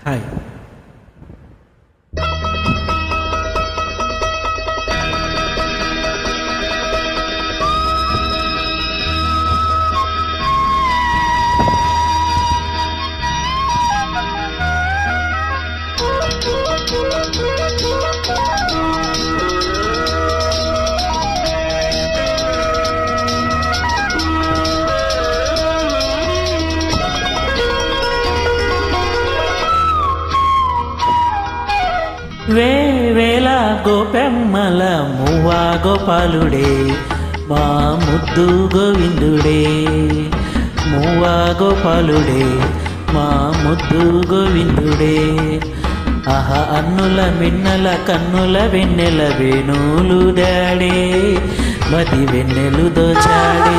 Hi. వేవేల గోపెమ్మల మువ్వా గోపాలుడే మా ముద్దు గోవిందుడే. మువ్వా గోపాలుడే మా ముద్దు గోవిందుడే. ఆహ అన్నుల మిన్నల కన్నుల వెన్నెల వేణులు దాడే మది వెన్నెలు దోచాడే.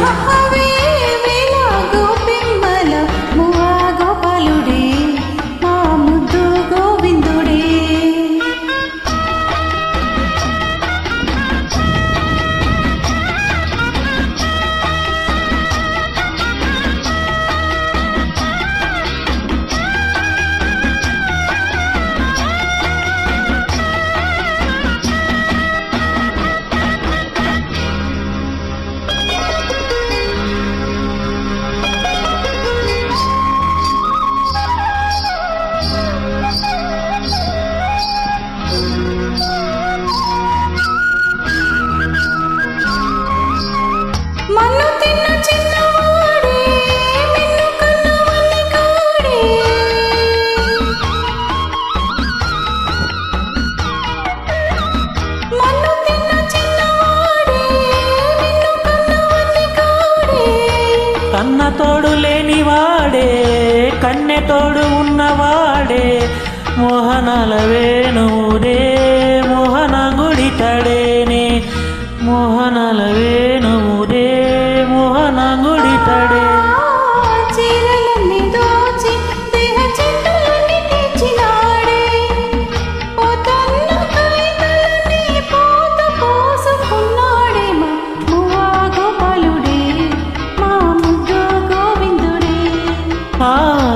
కన్న తోడు లేనివాడే కన్నె తోడు ఉన్నవాడే మోహనాల వేణువుడే మోహన గుడి తడేనే. మోహనాల వేణువుడే మోహన గుడి తడే.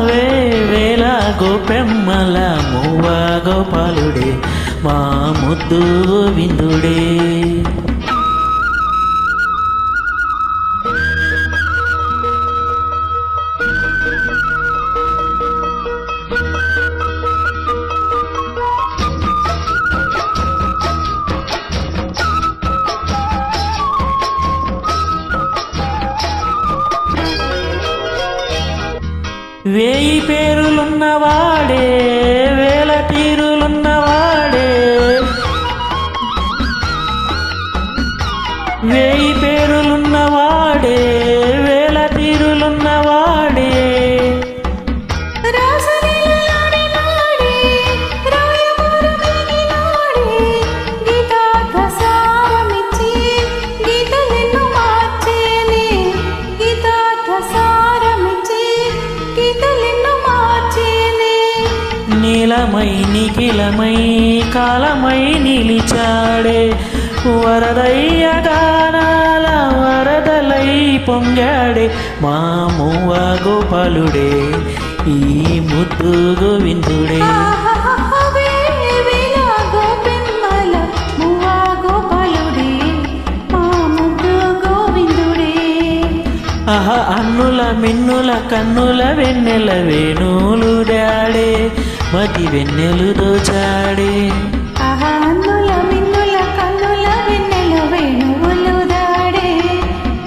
వేవేల గోపెమ్మల మువ్వా గోపాలుడే మా ముద్దు గోవిందుడే. వేయి పేరులున్నవాడే వేల తీరులున్నవాడే. వేయి పేరులున్నవాడే వేల తీరులున్నవాడే. నీలమై నిఖిలమై కాలమై నిలిచాడే వరదయ్య గానాల వరదలై పొంగాడే మా మువ్వా గోపాలుడే ఈ ముద్దు గోవిందుడే. ఆహ అన్నుల మిన్నుల కన్నుల వెన్నెల వేణులు దాడే మది వెన్నెలు దోచాడే. అన్నుల మిన్నుల కన్నుల వెన్నెల వేణువులు దాడే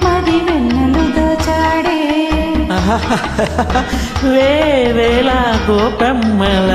మది వెన్నెలు దోచాడే. వేవేల గోపెమ్మల